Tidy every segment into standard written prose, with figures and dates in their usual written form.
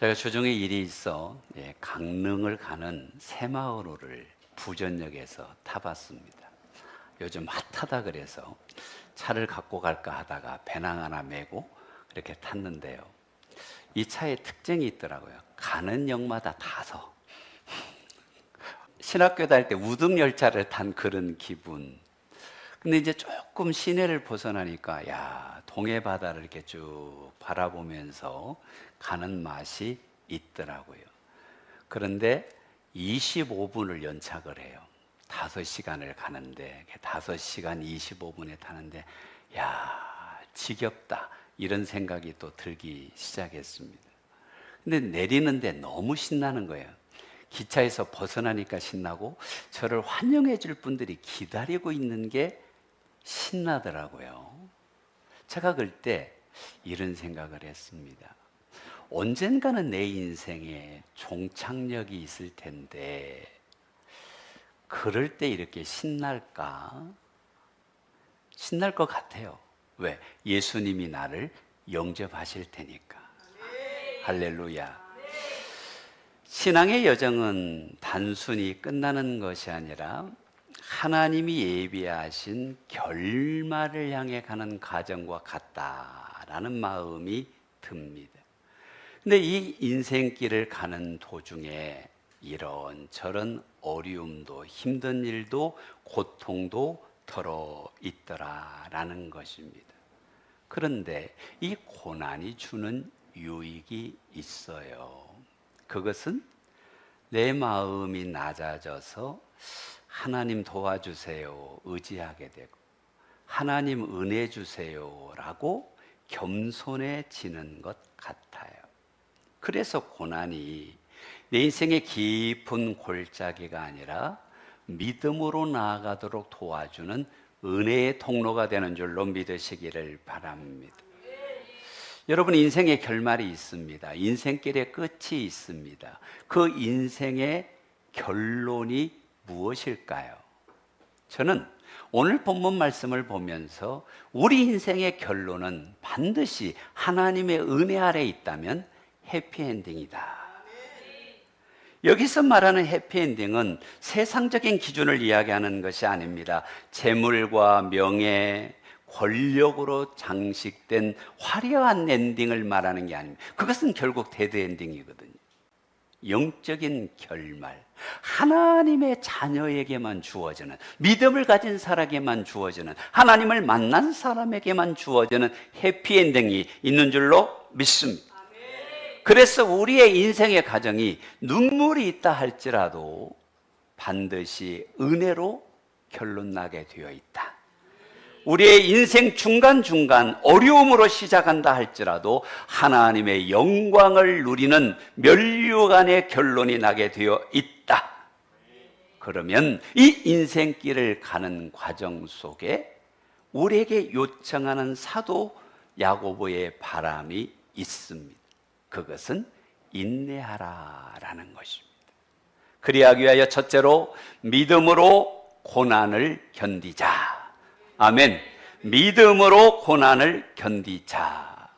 제가 주중에 일이 있어 강릉을 가는 새마을호를 부전역에서 타봤습니다. 요즘 핫하다 그래서 차를 갖고 갈까 하다가 배낭 하나 메고 이렇게 탔는데요. 이 차에 특징이 있더라고요. 가는 역마다 다서 신학교 다닐 때 우등열차를 탄 그런 기분. 근데 이제 조금 시내를 벗어나니까 동해 바다를 이렇게 쭉 바라보면서 가는 맛이 있더라고요. 그런데 25분을 연착을 해요. 5시간을 가는데 5시간 25분에 타는데 지겹다 이런 생각이 또 들기 시작했습니다. 근데 내리는데 너무 신나는 거예요. 기차에서 벗어나니까 신나고 저를 환영해 줄 분들이 기다리고 있는 게 신나더라고요. 제가 그때 이런 생각을 했습니다. 언젠가는 내 인생에 종착역이 있을 텐데 그럴 때 이렇게 신날까? 신날 것 같아요. 왜? 예수님이 나를 영접하실 테니까. 할렐루야. 신앙의 여정은 단순히 끝나는 것이 아니라 하나님이 예비하신 결말을 향해 가는 과정과 같다라는 마음이 듭니다. 근데 이 인생길을 가는 도중에 이런저런 어려움도 힘든 일도 고통도 덜어 있더라라는 것입니다. 그런데 이 고난이 주는 유익이 있어요. 그것은 내 마음이 낮아져서 하나님 도와주세요 의지하게 되고 하나님 은혜 주세요 라고 겸손해지는 것 같아요. 그래서 고난이 내 인생의 깊은 골짜기가 아니라 믿음으로 나아가도록 도와주는 은혜의 통로가 되는 줄로 믿으시기를 바랍니다. 여러분, 인생의 결말이 있습니다. 인생길의 끝이 있습니다. 그 인생의 결론이 무엇일까요? 저는 오늘 본문 말씀을 보면서 우리 인생의 결론은 반드시 하나님의 은혜 아래 있다면 해피엔딩이다. 여기서 말하는 해피엔딩은 세상적인 기준을 이야기하는 것이 아닙니다. 재물과 명예, 권력으로 장식된 화려한 엔딩을 말하는 게 아닙니다. 그것은 결국 데드 엔딩이거든요. 영적인 결말, 하나님의 자녀에게만 주어지는, 믿음을 가진 사람에게만 주어지는, 하나님을 만난 사람에게만 주어지는 해피엔딩이 있는 줄로 믿습니다. 그래서 우리의 인생의 과정이 눈물이 있다 할지라도 반드시 은혜로 결론 나게 되어 있다. 우리의 인생 중간중간 어려움으로 시작한다 할지라도 하나님의 영광을 누리는 면류관의 결론이 나게 되어 있다. 그러면 이 인생길을 가는 과정 속에 우리에게 요청하는 사도 야고보의 바람이 있습니다. 그것은 인내하라라는 것입니다. 그리하기 위하여 첫째로 믿음으로 고난을 견디자. 아멘. 믿음으로 고난을 견디자.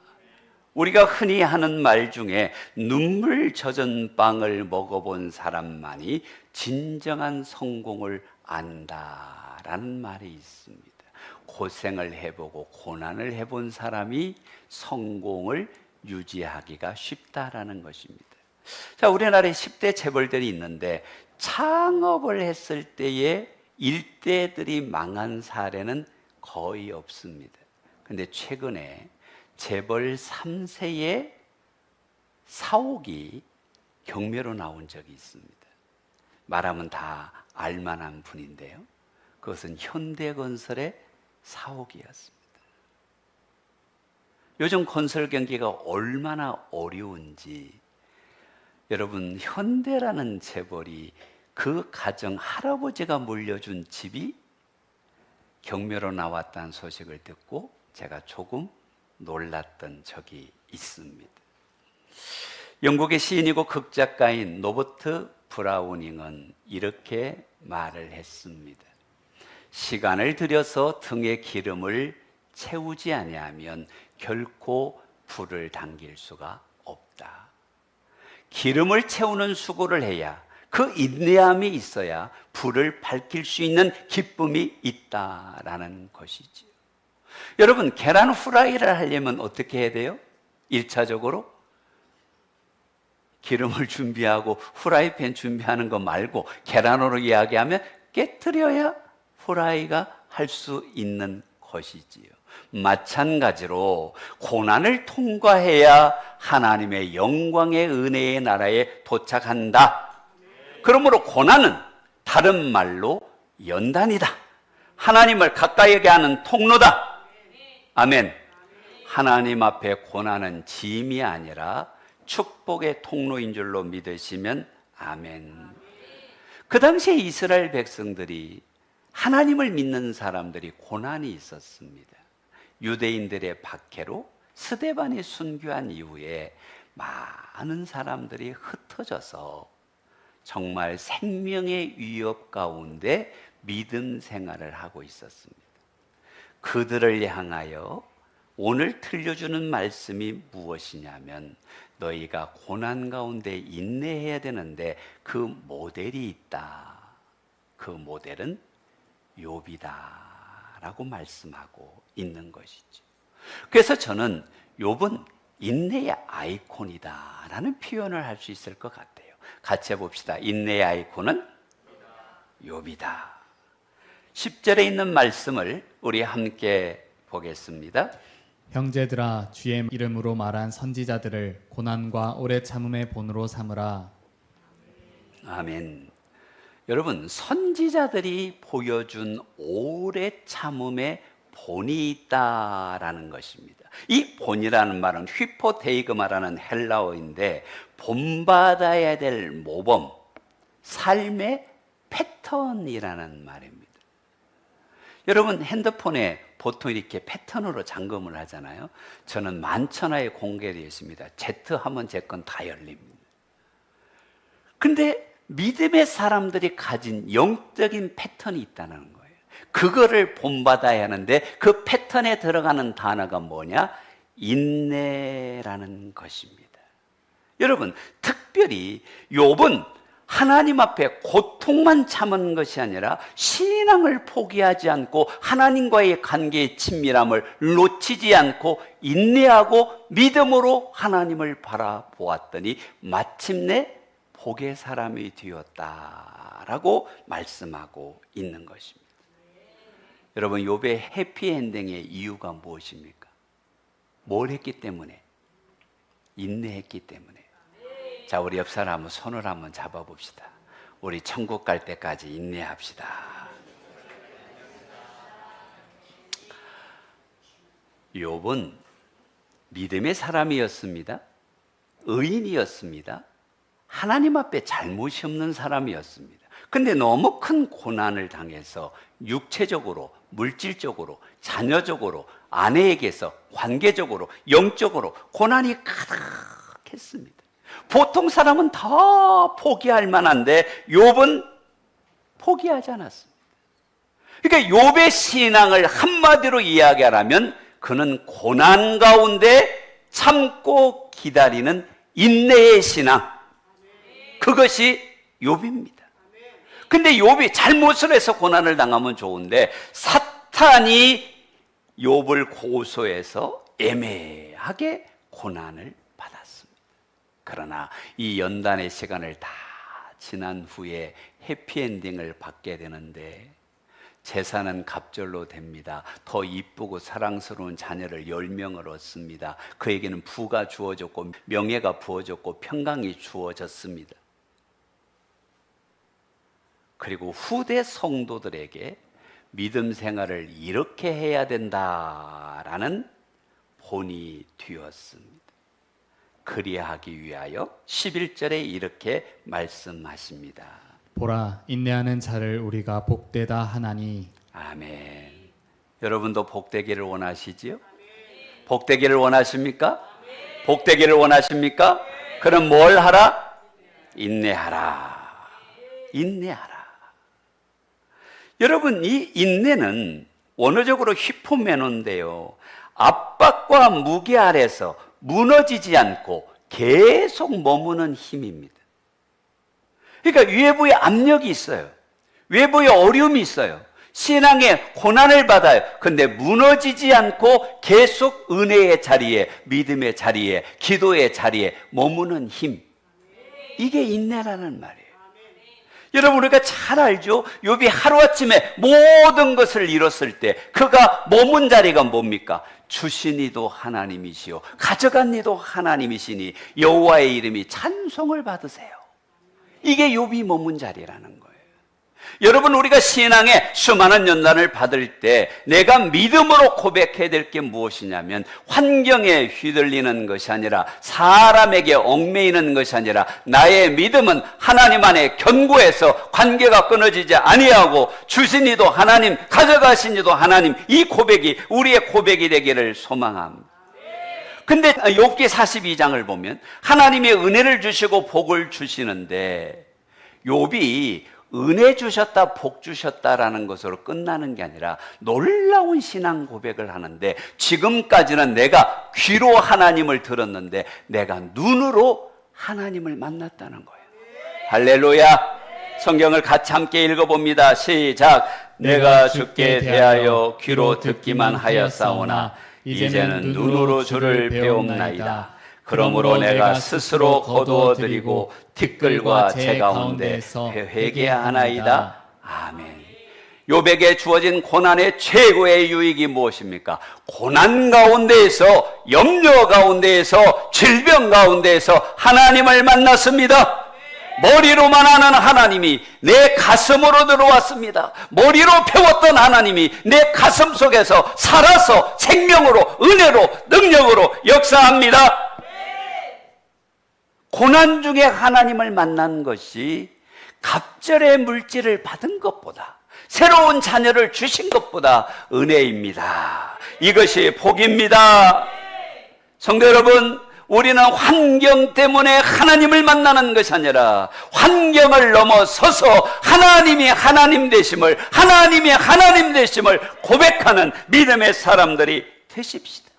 우리가 흔히 하는 말 중에 눈물 젖은 빵을 먹어본 사람만이 진정한 성공을 안다라는 말이 있습니다. 고생을 해보고 고난을 해본 사람이 성공을 유지하기가 쉽다라는 것입니다. 자, 우리나라에 10대 재벌들이 있는데 창업을 했을 때에 일대들이 망한 사례는 거의 없습니다. 그런데 최근에 재벌 3세의 사옥이 경매로 나온 적이 있습니다. 말하면 다 알만한 분인데요. 그것은 현대건설의 사옥이었습니다. 요즘 건설 경기가 얼마나 어려운지 여러분, 현대라는 재벌이 그 가정 할아버지가 물려준 집이 경매로 나왔다는 소식을 듣고 제가 조금 놀랐던 적이 있습니다. 영국의 시인이고 극작가인 노버트 브라우닝은 이렇게 말을 했습니다. 시간을 들여서 등에 기름을 채우지 아니하면 결코 불을 당길 수가 없다. 기름을 채우는 수고를 해야, 그 인내함이 있어야 불을 밝힐 수 있는 기쁨이 있다라는 것이지요. 여러분, 계란 후라이를 하려면 어떻게 해야 돼요? 1차적으로 기름을 준비하고 후라이팬 준비하는 거 말고 계란으로 이야기하면 깨트려야 후라이가 할 수 있는 것이지요. 마찬가지로 고난을 통과해야 하나님의 영광의 은혜의 나라에 도착한다. 그러므로 고난은 다른 말로 연단이다. 하나님을 가까이하게 하는 통로다. 아멘. 하나님 앞에 고난은 짐이 아니라 축복의 통로인 줄로 믿으시면 아멘. 그 당시에 이스라엘 백성들이, 하나님을 믿는 사람들이 고난이 있었습니다. 유대인들의 박해로 스데반이 순교한 이후에 많은 사람들이 흩어져서 정말 생명의 위협 가운데 믿음 생활을 하고 있었습니다. 그들을 향하여 오늘 들려주는 말씀이 무엇이냐면, 너희가 고난 가운데 인내해야 되는데 그 모델이 있다. 그 모델은 욥이다 라고 말씀하고 있는 것이죠. 그래서 저는 욥은 인내의 아이콘이다 라는 표현을 할 수 있을 것 같아요. 같이 해봅시다. 인내의 아이콘은 욥이다. 10절에 있는 말씀을 우리 함께 보겠습니다. 형제들아, 주의 이름으로 말한 선지자들을 고난과 오래 참음의 본으로 삼으라. 아멘. 여러분, 선지자들이 보여준 오래 참음의 본이 있다라는 것입니다. 이 본이라는 말은 휘포데이그마라는 헬라어인데 본받아야 될 모범, 삶의 패턴이라는 말입니다. 여러분, 핸드폰에 보통 이렇게 패턴으로 잠금을 하잖아요. 저는 만천하에 공개되어 있습니다. Z 하면 제 건 다 열립니다. 근데 믿음의 사람들이 가진 영적인 패턴이 있다는 거예요. 그거를 본받아야 하는데 그 패턴에 들어가는 단어가 뭐냐? 인내라는 것입니다. 여러분, 특별히 욥은 하나님 앞에 고통만 참은 것이 아니라 신앙을 포기하지 않고 하나님과의 관계의 친밀함을 놓치지 않고 인내하고 믿음으로 하나님을 바라보았더니 마침내 복의 사람이 되었다라고 말씀하고 있는 것입니다. 여러분, 욥의 해피엔딩의 이유가 무엇입니까? 뭘 했기 때문에? 인내했기 때문에. 자, 우리 옆 사람 한번 손을 한번 잡아봅시다. 우리 천국 갈 때까지 인내합시다. 욥은 믿음의 사람이었습니다. 의인이었습니다. 하나님 앞에 잘못이 없는 사람이었습니다. 근데 너무 큰 고난을 당해서 육체적으로, 물질적으로, 자녀적으로, 아내에게서 관계적으로, 영적으로 고난이 가득했습니다. 보통 사람은 다 포기할 만한데 욥은 포기하지 않았습니다. 그러니까 욥의 신앙을 한마디로 이야기하라면 그는 고난 가운데 참고 기다리는 인내의 신앙, 그것이 욥입니다. 근데 욥이 잘못을 해서 고난을 당하면 좋은데 사탄이 욥을 고소해서 애매하게 고난을 받았습니다. 그러나 이 연단의 시간을 다 지난 후에 해피엔딩을 받게 되는데 재산은 갑절로 됩니다. 더 이쁘고 사랑스러운 자녀를 10명을 얻습니다. 그에게는 부가 주어졌고 명예가 부어졌고 평강이 주어졌습니다. 그리고 후대 성도들에게 믿음 생활을 이렇게 해야 된다라는 본이 되었습니다. 그리하기 위하여 11절에 이렇게 말씀하십니다. 보라, 인내하는 자를 우리가 복되다 하나니. 아멘. 여러분도 복되기를 원하시지요? 복되기를 원하십니까? 복되기를 원하십니까? 그럼 뭘 하라? 인내하라. 인내하라. 여러분, 이 인내는 원어적으로 히포메노인데요, 압박과 무게 아래서 무너지지 않고 계속 머무는 힘입니다. 그러니까 외부의 압력이 있어요. 외부의 어려움이 있어요. 신앙의 고난을 받아요. 근데 무너지지 않고 계속 은혜의 자리에, 믿음의 자리에, 기도의 자리에 머무는 힘. 이게 인내라는 말이에요. 여러분, 우리가 잘 알죠? 욥이 하루아침에 모든 것을 잃었을 때 그가 머문 자리가 뭡니까? 주신 이도 하나님이시오, 가져간 이도 하나님이시니 여호와의 이름이 찬송을 받으세요. 이게 욥이 머문 자리라는 거예요. 여러분, 우리가 신앙의 수많은 연단을 받을 때 내가 믿음으로 고백해야 될 게 무엇이냐면, 환경에 휘둘리는 것이 아니라, 사람에게 얽매이는 것이 아니라, 나의 믿음은 하나님 안에 견고해서 관계가 끊어지지 아니하고, 주신 이도 하나님, 가져가신 이도 하나님, 이 고백이 우리의 고백이 되기를 소망합니다. 근데 욥기 42장을 보면 하나님의 은혜를 주시고 복을 주시는데, 욥이 은혜 주셨다, 복 주셨다라는 것으로 끝나는 게 아니라 놀라운 신앙 고백을 하는데, 지금까지는 내가 귀로 하나님을 들었는데 내가 눈으로 하나님을 만났다는 거예요. 할렐루야. 성경을 같이 함께 읽어봅니다. 시작. 내가 주께 대하여 귀로 듣기만 하였사오나 이제는 눈으로 주를 배움나이다. 그러므로 내가 스스로 거두어드리고 티끌과 재 가운데서 회개하나이다. 아멘. 욥에게 주어진 고난의 최고의 유익이 무엇입니까? 고난 가운데에서, 염려 가운데에서, 질병 가운데에서 하나님을 만났습니다. 머리로만 아는 하나님이 내 가슴으로 들어왔습니다. 머리로 배웠던 하나님이 내 가슴 속에서 살아서 생명으로, 은혜로, 능력으로 역사합니다. 고난 중에 하나님을 만난 것이 갑절의 물질을 받은 것보다, 새로운 자녀를 주신 것보다 은혜입니다. 이것이 복입니다. 성도 여러분, 우리는 환경 때문에 하나님을 만나는 것이 아니라 환경을 넘어서서 하나님이 하나님 되심을, 하나님이 하나님 되심을 고백하는 믿음의 사람들이 되십시다.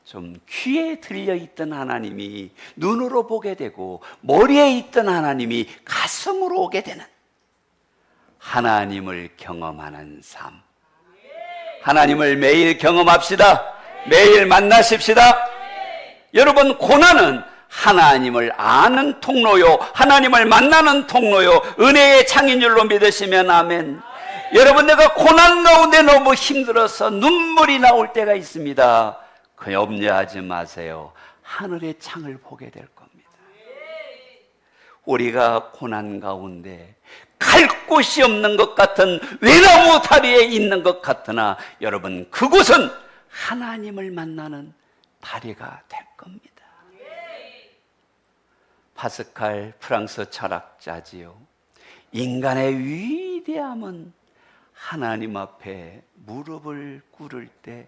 좀 귀에 들려있던 하나님이 눈으로 보게 되고, 머리에 있던 하나님이 가슴으로 오게 되는 하나님을 경험하는 삶. 하나님을 매일 경험합시다. 매일 만나십시다. 여러분, 고난은 하나님을 아는 통로요, 하나님을 만나는 통로요, 은혜의 창인줄로 믿으시면 아멘. 여러분, 내가 고난 가운데 너무 힘들어서 눈물이 나올 때가 있습니다. 염려하지 마세요. 하늘의 창을 보게 될 겁니다. 우리가 고난 가운데 갈 곳이 없는 것 같은 외나무 다리에 있는 것 같으나, 여러분, 그곳은 하나님을 만나는 다리가 될 겁니다. 파스칼, 프랑스 철학자지요. 인간의 위대함은 하나님 앞에 무릎을 꿇을 때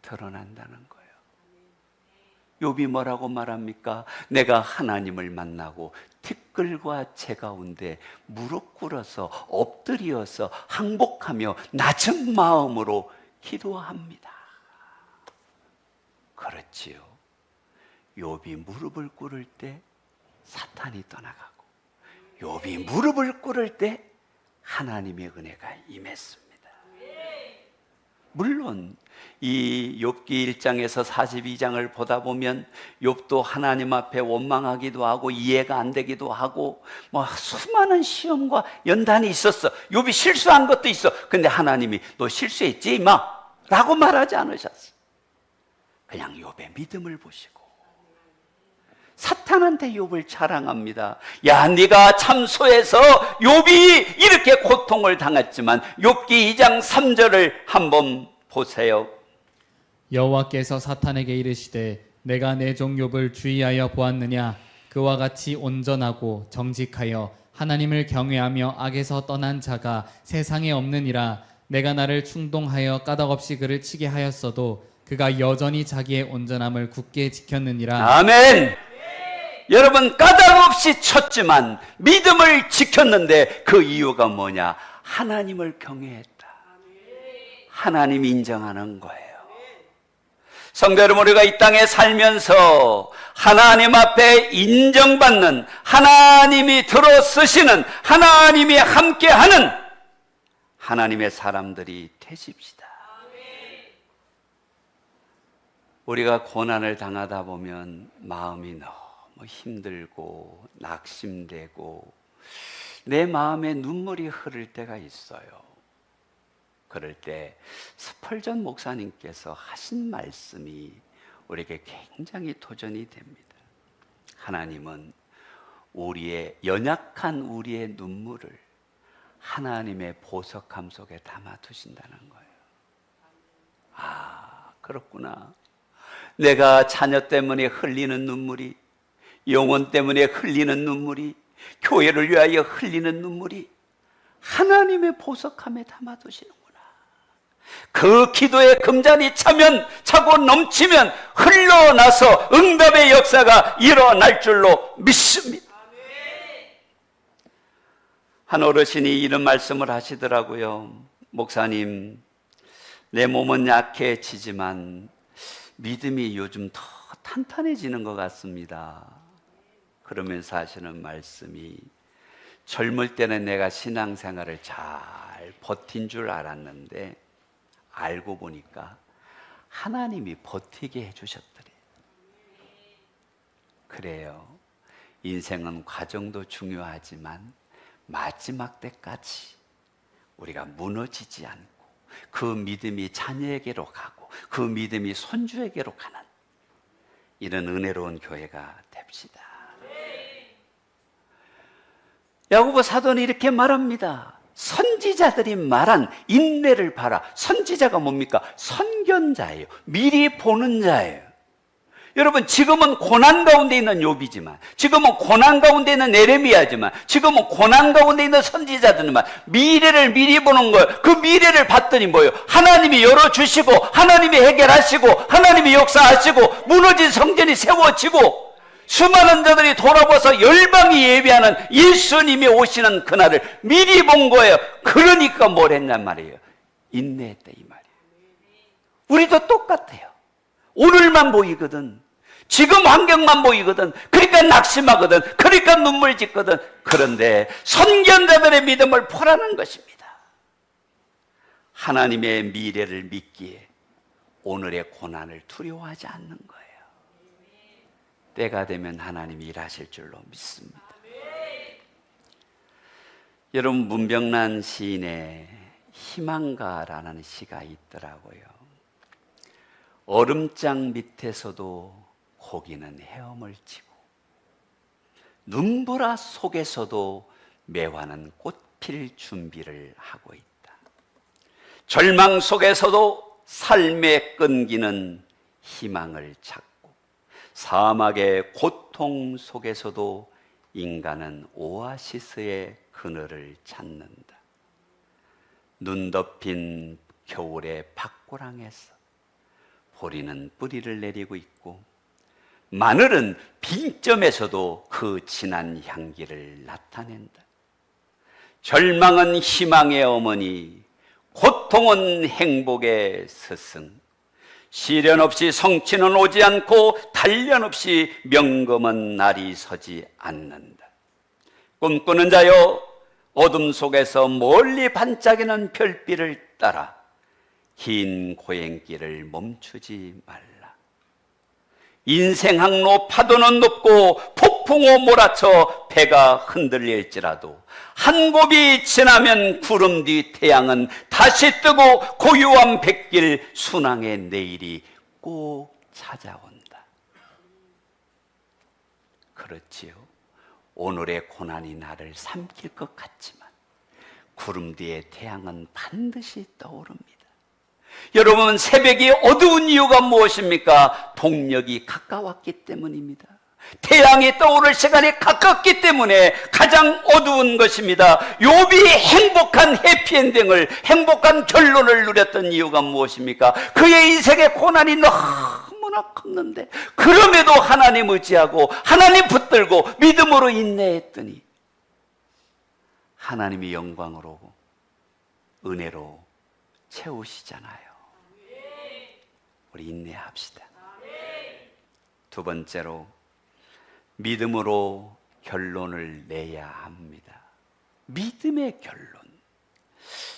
드러난다는 거예요. 욥이 뭐라고 말합니까? 내가 하나님을 만나고 티끌과 재 가운데 무릎 꿇어서 엎드려서 항복하며 낮은 마음으로 기도합니다. 그렇지요. 욥이 무릎을 꿇을 때 사탄이 떠나가고, 욥이 무릎을 꿇을 때 하나님의 은혜가 임했습니다. 물론 이 욥기 1장에서 42장을 보다 보면 욥도 하나님 앞에 원망하기도 하고 이해가 안 되기도 하고 수많은 시험과 연단이 있었어. 욥이 실수한 것도 있어. 근데 하나님이 너 실수했지 임마 라고 말하지 않으셨어. 그냥 욥의 믿음을 보시고 사탄한테 욥을 자랑합니다. 야, 네가 참소해서 욥이 이렇게 고통을 당했지만, 욥기 2장 3절을 한번 보세요. 여호와께서 사탄에게 이르시되 내가 내 종 욥을 주의하여 보았느냐? 그와 같이 온전하고 정직하여 하나님을 경외하며 악에서 떠난 자가 세상에 없느니라. 내가 나를 충동하여 까닭없이 그를 치게 하였어도 그가 여전히 자기의 온전함을 굳게 지켰느니라. 아멘. 여러분, 까닭없이 쳤지만 믿음을 지켰는데 그 이유가 뭐냐? 하나님을 경외했다. 하나님 인정하는 거예요. 성도 여러분, 우리가 이 땅에 살면서 하나님 앞에 인정받는, 하나님이 들어쓰시는, 하나님이 함께하는 하나님의 사람들이 되십시다. 우리가 고난을 당하다 보면 마음이 너무 힘들고 낙심되고 내 마음에 눈물이 흐를 때가 있어요. 그럴 때 스펄전 목사님께서 하신 말씀이 우리에게 굉장히 도전이 됩니다. 하나님은 우리의 연약한 우리의 눈물을 하나님의 보석함 속에 담아 두신다는 거예요. 아, 그렇구나. 내가 자녀 때문에 흘리는 눈물이, 영혼 때문에 흘리는 눈물이, 교회를 위하여 흘리는 눈물이 하나님의 보석함에 담아 두시는구나. 그 기도의 금잔이 차고 넘치면 흘러나서 응답의 역사가 일어날 줄로 믿습니다. 한 어르신이 이런 말씀을 하시더라고요. 목사님, 내 몸은 약해지지만 믿음이 요즘 더 탄탄해지는 것 같습니다. 그러면서 하시는 말씀이, 젊을 때는 내가 신앙생활을 잘 버틴 줄 알았는데 알고 보니까 하나님이 버티게 해주셨더래요. 그래요. 인생은 과정도 중요하지만 마지막 때까지 우리가 무너지지 않고 그 믿음이 자녀에게로 가고 그 믿음이 손주에게로 가는 이런 은혜로운 교회가 됩시다. 야고보 사도는 이렇게 말합니다. 선지자들이 말한 인내를 봐라. 선지자가 뭡니까? 선견자예요. 미리 보는 자예요. 여러분, 지금은 고난 가운데 있는 욥이지만, 지금은 고난 가운데 있는 에레미야지만, 지금은 고난 가운데 있는 선지자들만 미래를 미리 보는 거예요. 그 미래를 봤더니 뭐예요? 하나님이 열어주시고, 하나님이 해결하시고, 하나님이 역사하시고, 무너진 성전이 세워지고, 수많은 자들이 돌아와서 열방이 예배하는 예수님이 오시는 그날을 미리 본 거예요. 그러니까 뭘 했냔 말이에요. 인내했다 이 말이에요. 우리도 똑같아요. 오늘만 보이거든. 지금 환경만 보이거든. 그러니까 낙심하거든. 그러니까 눈물 짓거든. 그런데 선견자들의 믿음을 보라는 것입니다. 하나님의 미래를 믿기에 오늘의 고난을 두려워하지 않는 거예요. 때가 되면 하나님이 일하실 줄로 믿습니다. 여러분, 문병란 시인의 희망가라는 시가 있더라고요. 얼음장 밑에서도 고기는 헤엄을 치고 눈보라 속에서도 매화는 꽃필 준비를 하고 있다. 절망 속에서도 삶의 끈기는 희망을 찾고 사막의 고통 속에서도 인간은 오아시스의 그늘을 찾는다. 눈 덮인 겨울의 밭고랑에서 보리는 뿌리를 내리고 있고 마늘은 빈점에서도 그 진한 향기를 나타낸다. 절망은 희망의 어머니, 고통은 행복의 스승, 시련 없이 성취는 오지 않고 단련 없이 명금은 날이 서지 않는다. 꿈꾸는 자여, 어둠 속에서 멀리 반짝이는 별빛을 따라 긴 고행길을 멈추지 말라. 인생 항로 파도는 높고 폭풍우 몰아쳐 배가 흔들릴지라도 한 곱이 지나면 구름 뒤 태양은 다시 뜨고 고요한 백길 순항의 내일이 꼭 찾아온다. 그렇지요. 오늘의 고난이 나를 삼킬 것 같지만 구름 뒤에 태양은 반드시 떠오릅니다. 여러분, 새벽이 어두운 이유가 무엇입니까? 동력이 가까웠기 때문입니다. 태양이 떠오를 시간이 가깝기 때문에 가장 어두운 것입니다. 욥이 행복한 해피엔딩을, 행복한 결론을 누렸던 이유가 무엇입니까? 그의 인생의 고난이 너무나 컸는데 그럼에도 하나님 의지하고 하나님 붙들고 믿음으로 인내했더니 하나님이 영광으로 은혜로 채우시잖아요. 우리 인내합시다. 두 번째로 믿음으로 결론을 내야 합니다. 믿음의 결론.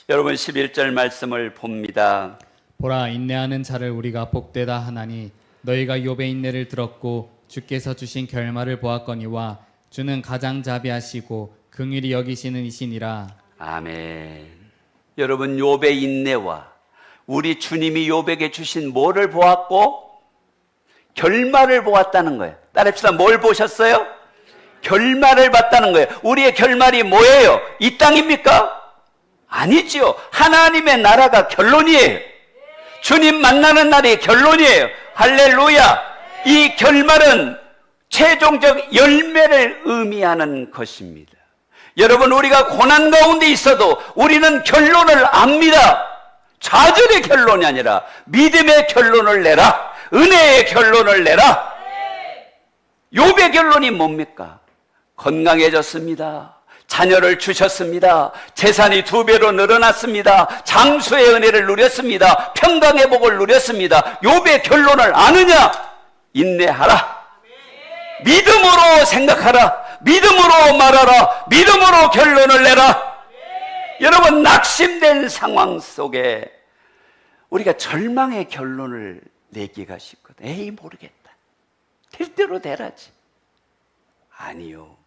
여러분 11절 말씀을 봅니다. 보라, 인내하는 자를 우리가 복되다 하나니 너희가 욥의 인내를 들었고 주께서 주신 결말을 보았거니와 주는 가장자비하시고 긍휼히 여기시는 이시니라. 아멘. 여러분 욥의 인내와 우리 주님이 욥에게 주신 뭐를 보았고 결말을 보았다는 거예요. 따라합시다. 뭘 보셨어요? 결말을 봤다는 거예요. 우리의 결말이 뭐예요? 이 땅입니까? 아니지요. 하나님의 나라가 결론이에요. 주님 만나는 날이 결론이에요. 할렐루야. 이 결말은 최종적 열매를 의미하는 것입니다. 여러분 우리가 고난 가운데 있어도 우리는 결론을 압니다. 좌절의 결론이 아니라 믿음의 결론을 내라. 은혜의 결론을 내라. 욥의 결론이 뭡니까? 건강해졌습니다. 자녀를 주셨습니다. 재산이 2배로 늘어났습니다. 장수의 은혜를 누렸습니다. 평강의 복을 누렸습니다. 욥의 결론을 아느냐? 인내하라. 믿음으로 생각하라. 믿음으로 말하라. 믿음으로 결론을 내라. 여러분 낙심된 상황 속에 우리가 절망의 결론을 내기가 쉽거든. 에이 모르겠다. 될 대로 되라지. 아니요.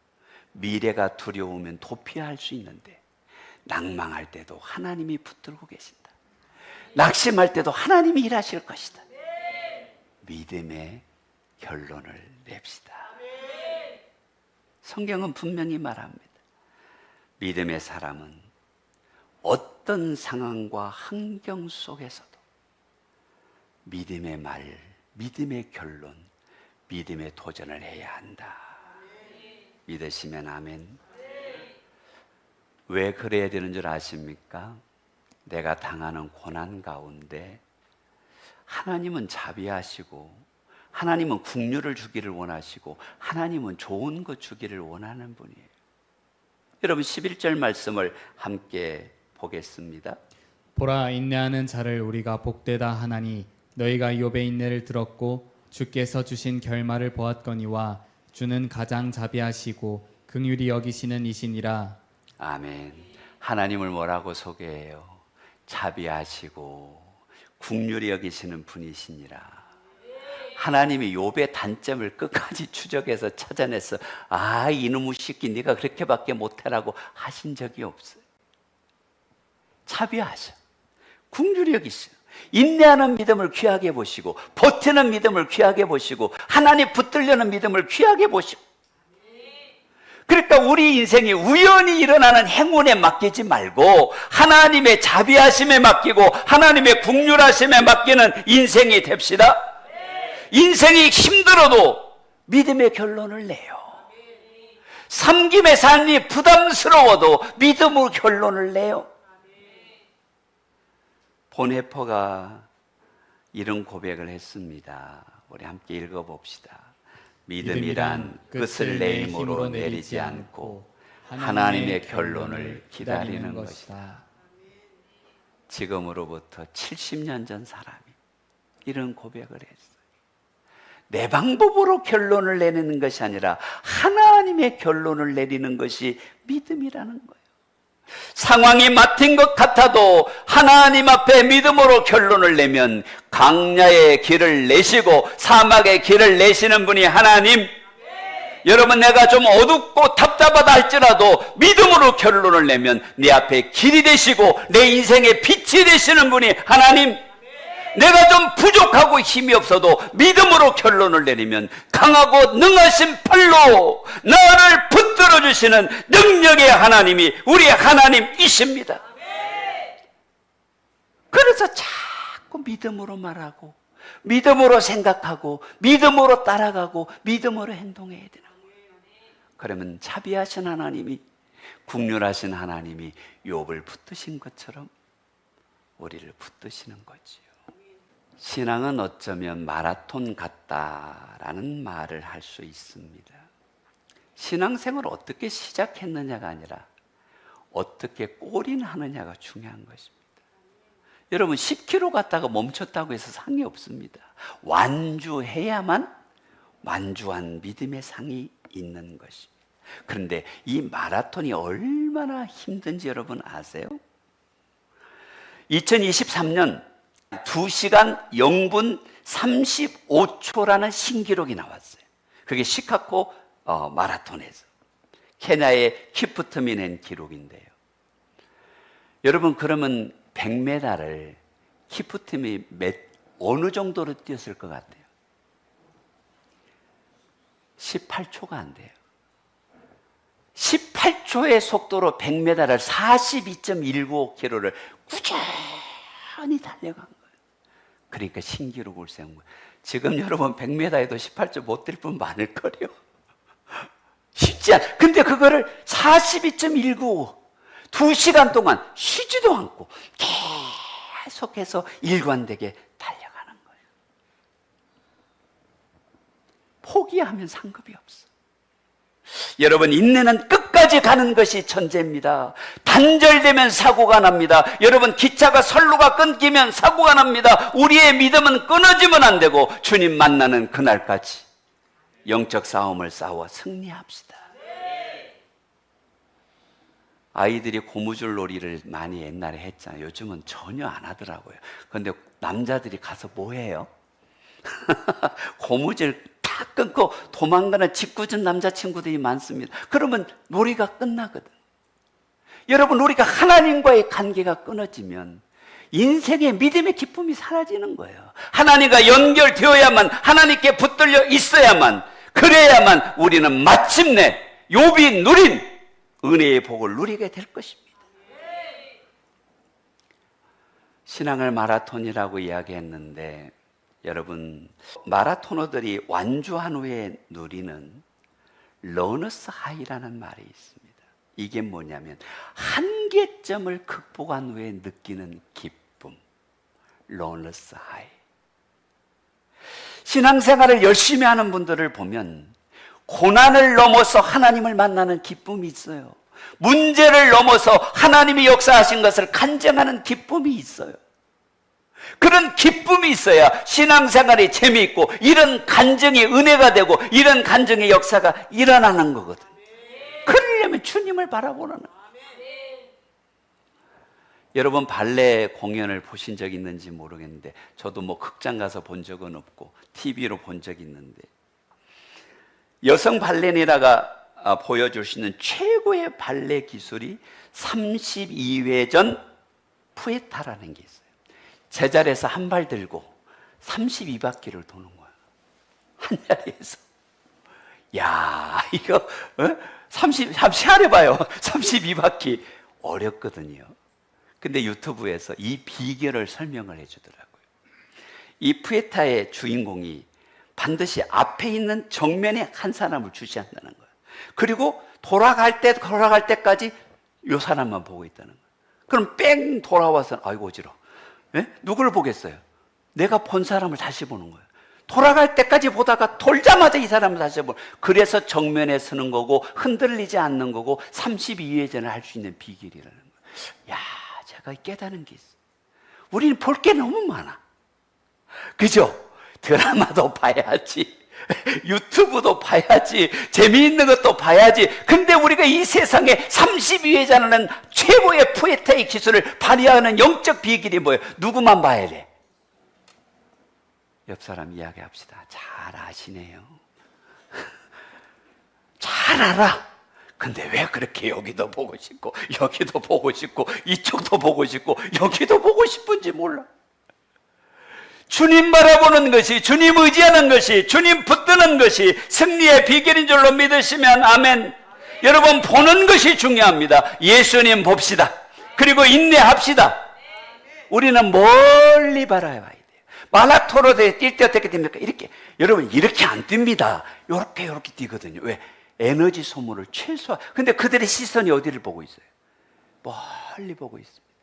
미래가 두려우면 도피할 수 있는데 낭망할 때도 하나님이 붙들고 계신다. 낙심할 때도 하나님이 일하실 것이다. 믿음의 결론을 냅시다. 성경은 분명히 말합니다. 믿음의 사람은 어떤 상황과 환경 속에서도 믿음의 말, 믿음의 결론, 믿음의 도전을 해야 한다. 믿으시면 아멘. 왜 그래야 되는 줄 아십니까? 내가 당하는 고난 가운데 하나님은 자비하시고 하나님은 긍휼을 주기를 원하시고 하나님은 좋은 것 주기를 원하는 분이에요. 여러분 11절 말씀을 함께 보겠습니다. 보라, 인내하는 자를 우리가 복되다 하나니 너희가 욥의 인내를 들었고 주께서 주신 결말을 보았거니와 주는 가장 자비하시고 긍휼히 여기시는 이시니라. 아멘. 하나님을 뭐라고 소개해요? 자비하시고 긍휼히 여기시는 분이시니라. 하나님이 욥의 단점을 끝까지 추적해서 찾아내서 이놈의 새끼 네가 그렇게밖에 못해라고 하신 적이 없어요. 자비하셔. 긍휼히 여기셔. 인내하는 믿음을 귀하게 보시고 버티는 믿음을 귀하게 보시고 하나님 붙들려는 믿음을 귀하게 보시고. 그러니까 우리 인생이 우연히 일어나는 행운에 맡기지 말고 하나님의 자비하심에 맡기고 하나님의 긍휼하심에 맡기는 인생이 됩시다. 인생이 힘들어도 믿음의 결론을 내요. 섬김의 삶이 부담스러워도 믿음으로 결론을 내요. 본해퍼가 이런 고백을 했습니다. 우리 함께 읽어봅시다. 믿음이란 끝을 내 힘으로 내리지 않고 하나님의 결론을 기다리는 것이다. 지금으로부터 70년 전 사람이 이런 고백을 했어요. 내 방법으로 결론을 내리는 것이 아니라 하나님의 결론을 내리는 것이 믿음이라는 거예요. 상황이 맡은 것 같아도 하나님 앞에 믿음으로 결론을 내면 강야의 길을 내시고 사막의 길을 내시는 분이 하나님. 여러분 내가 좀 어둡고 답답하다 할지라도 믿음으로 결론을 내면 내 앞에 길이 되시고 내 인생의 빛이 되시는 분이 하나님. 내가 좀 부족하고 힘이 없어도 믿음으로 결론을 내리면 강하고 능하신 팔로 나를 붙들어 주시는 능력의 하나님이 우리 하나님이십니다. 그래서 자꾸 믿음으로 말하고 믿음으로 생각하고 믿음으로 따라가고 믿음으로 행동해야 되는 거예요. 그러면 자비하신 하나님이 긍휼하신 하나님이 욥을 붙드신 것처럼 우리를 붙드시는 거지요. 신앙은 어쩌면 마라톤 같다라는 말을 할 수 있습니다. 신앙생활을 어떻게 시작했느냐가 아니라 어떻게 골인하느냐가 중요한 것입니다. 여러분 10km 갔다가 멈췄다고 해서 상이 없습니다. 완주해야만 완주한 믿음의 상이 있는 것입니다. 그런데 이 마라톤이 얼마나 힘든지 여러분 아세요? 2023년 2시간 0분 35초라는 신기록이 나왔어요. 그게 시카고 마라톤에서 케냐의 키프트미 낸 기록인데요. 여러분 그러면 100m를 키프트미 어느 정도로 뛰었을 것 같아요? 18초가 안 돼요. 18초의 속도로 100m를 42.195km를 꾸준히 달려간 거예요. 그러니까 신기록을 세운 거예요. 지금 여러분 100m에도 18초 못 뛸 분 많을걸요. 쉽지 않아. 근데 그거를 42.195 2시간 동안 쉬지도 않고 계속해서 일관되게 달려가는 거예요. 포기하면 상급이 없어. 여러분 인내는 끝까지 가는 것이 천재입니다. 단절되면 사고가 납니다. 여러분 기차가 선로가 끊기면 사고가 납니다. 우리의 믿음은 끊어지면 안 되고 주님 만나는 그날까지 영적 싸움을 싸워 승리합시다. 아이들이 고무줄 놀이를 많이 옛날에 했잖아요. 요즘은 전혀 안 하더라고요. 그런데 남자들이 가서 뭐 해요? 고무줄 탁 끊고 도망가는 짓궂은 남자친구들이 많습니다. 그러면 놀이가 끝나거든. 여러분 우리가 하나님과의 관계가 끊어지면 인생의 믿음의 기쁨이 사라지는 거예요. 하나님과 연결되어야만, 하나님께 붙들려 있어야만, 그래야만 우리는 마침내 욥이 누린 은혜의 복을 누리게 될 것입니다. 신앙을 마라톤이라고 이야기했는데 여러분 마라토너들이 완주한 후에 누리는 러너스 하이라는 말이 있습니다. 이게 뭐냐면 한계점을 극복한 후에 느끼는 기쁨, 러너스 하이. 신앙생활을 열심히 하는 분들을 보면 고난을 넘어서 하나님을 만나는 기쁨이 있어요. 문제를 넘어서 하나님이 역사하신 것을 간증하는 기쁨이 있어요. 그런 기쁨이 있어야 신앙생활이 재미있고 이런 간증이 은혜가 되고 이런 간증의 역사가 일어나는 거거든. 그러려면 주님을 바라보는 거예요. 여러분 발레 공연을 보신 적 있는지 모르겠는데 저도 뭐 극장 가서 본 적은 없고 TV로 본 적이 있는데 여성 발레리나가 보여줄 수 있는 최고의 발레 기술이 32회전 푸에타라는 게 있어요. 제자리에서 한 발 들고 32바퀴를 도는 거야. 한 자리에서. 야, 이거 잠시 해봐요. 32바퀴 어렵거든요. 근데 유튜브에서 이 비결을 설명을 해주더라고요. 이 푸에타의 주인공이 반드시 앞에 있는 정면에 한 사람을 주시한다는 거예요. 그리고 돌아갈 때까지 이 사람만 보고 있다는 거예요. 그럼 뺑 돌아와서 아이고 어지러워. 누구를 보겠어요? 내가 본 사람을 다시 보는 거예요. 돌아갈 때까지 보다가 돌자마자 이 사람을 다시 보는 거예요. 그래서 정면에 서는 거고 흔들리지 않는 거고 32회전을 할 수 있는 비결이라는 거예요. 야, 제가 깨달은 게 있어. 우리는 볼 게 너무 많아. 그죠? 드라마도 봐야지, 유튜브도 봐야지, 재미있는 것도 봐야지. 근데 우리가 이 세상에 32회전하는 최고의 푸에타의 기술을 발휘하는 영적 비결이 뭐예요? 누구만 봐야 돼? 옆 사람 이야기합시다. 잘 아시네요. 잘 알아. 근데 왜 그렇게 여기도 보고 싶고 여기도 보고 싶고 이쪽도 보고 싶고 여기도 보고 싶은지 몰라. 주님 바라보는 것이, 주님 의지하는 것이, 주님 붙드는 것이 승리의 비결인 줄로 믿으시면 아멘. 여러분 보는 것이 중요합니다. 예수님 봅시다. 그리고 인내합시다. 우리는 멀리 바라봐야 돼요. 마라토로 뛸 때 어떻게 됩니까? 이렇게. 여러분 이렇게 안 뜁니다. 이렇게 뛰거든요. 왜? 에너지 소모를 최소화. 근데 그들의 시선이 어디를 보고 있어요? 멀리 보고 있습니다.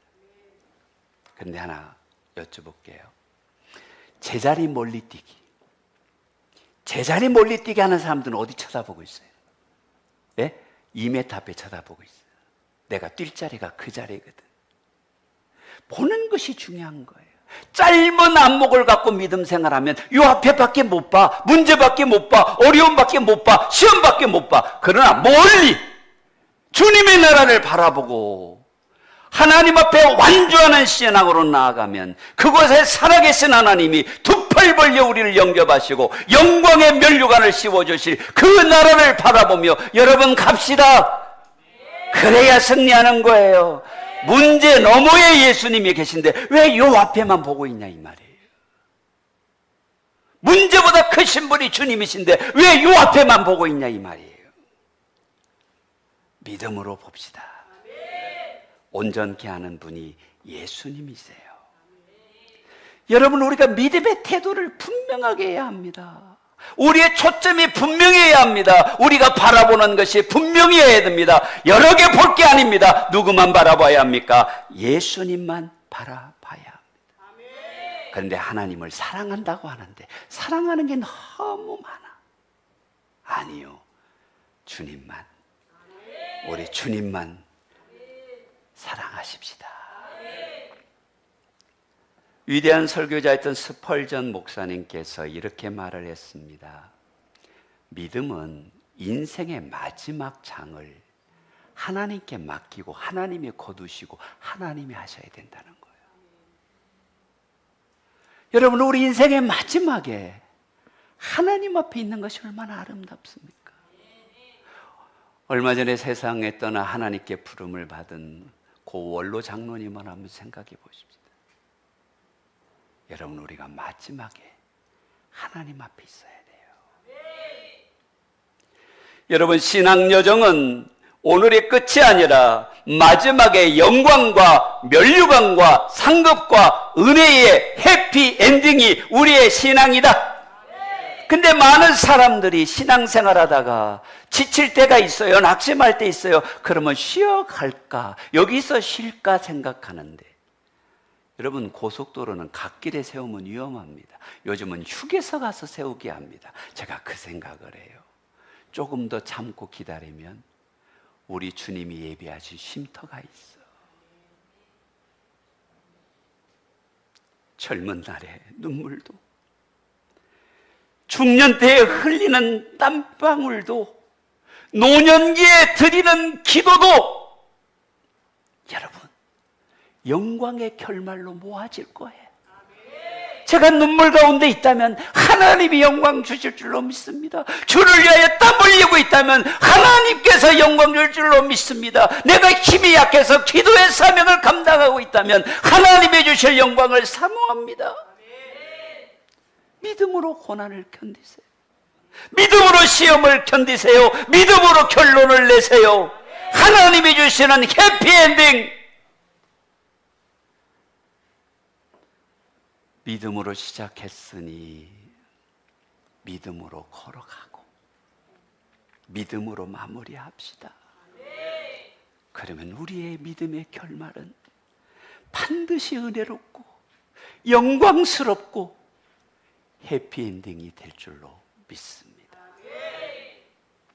근데 하나 여쭤볼게요. 제자리 멀리 뛰기. 제자리 멀리 뛰게 하는 사람들은 어디 쳐다보고 있어요? 예? 2m 앞에 쳐다보고 있어요. 내가 뛸 자리가 그 자리거든. 보는 것이 중요한 거예요. 짧은 안목을 갖고 믿음 생활하면 요 앞에밖에 못 봐. 문제밖에 못 봐. 어려움밖에 못 봐. 시험밖에 못 봐. 그러나 멀리 주님의 나라를 바라보고 하나님 앞에 완주하는 신앙으로 나아가면 그곳에 살아계신 하나님이 두 팔 벌려 우리를 영접하시고 영광의 면류관을 씌워주실 그 나라를 바라보며 여러분 갑시다. 그래야 승리하는 거예요. 문제 너머에 예수님이 계신데 왜 요 앞에만 보고 있냐 이 말이에요. 문제보다 크신 분이 주님이신데 왜 요 앞에만 보고 있냐 이 말이에요. 믿음으로 봅시다. 온전케 하는 분이 예수님이세요. 여러분, 우리가 믿음의 태도를 분명하게 해야 합니다. 우리의 초점이 분명해야 합니다. 우리가 바라보는 것이 분명해야 됩니다. 여러 개 볼 게 아닙니다. 누구만 바라봐야 합니까? 예수님만 바라봐야 합니다. 그런데 하나님을 사랑한다고 하는데 사랑하는 게 너무 많아. 아니요, 주님만, 우리 주님만 사랑하십시다. 위대한 설교자였던 스펄전 목사님께서 이렇게 말을 했습니다. 믿음은 인생의 마지막 장을 하나님께 맡기고 하나님이 거두시고 하나님이 하셔야 된다는 거예요. 여러분, 우리 인생의 마지막에 하나님 앞에 있는 것이 얼마나 아름답습니까? 얼마 전에 세상에 떠나 하나님께 부름을 받은 고 원로 장로님을 한번 생각해 보십시오. 여러분, 우리가 마지막에 하나님 앞에 있어야 돼요. 여러분, 신앙 여정은 오늘의 끝이 아니라 마지막에 영광과 면류관과 상급과 은혜의 해피 엔딩이 우리의 신앙이다. 근데 많은 사람들이 신앙생활 하다가 지칠 때가 있어요. 낙심할 때 있어요. 그러면 쉬어갈까? 여기서 쉴까 생각하는데, 여러분, 고속도로는 갓길에 세우면 위험합니다. 요즘은 휴게소 가서 세우게 합니다. 제가 그 생각을 해요. 조금 더 참고 기다리면 우리 주님이 예비하신 쉼터가 있어. 젊은 날의 눈물도, 중년 때에 흘리는 땀방울도, 노년기에 드리는 기도도 여러분, 영광의 결말로 모아질 거예요. 제가 눈물 가운데 있다면 하나님이 영광 주실 줄로 믿습니다. 주를 위하여 땀 흘리고 있다면 하나님께서 영광 줄 줄로 믿습니다. 내가 힘이 약해서 기도의 사명을 감당하고 있다면 하나님이 주실 영광을 사모합니다. 믿음으로 고난을 견디세요. 믿음으로 시험을 견디세요. 믿음으로 결론을 내세요. 하나님이 주시는 해피엔딩, 믿음으로 시작했으니 믿음으로 걸어가고 믿음으로 마무리합시다. 그러면 우리의 믿음의 결말은 반드시 은혜롭고 영광스럽고 해피엔딩이 될 줄로 믿습니다.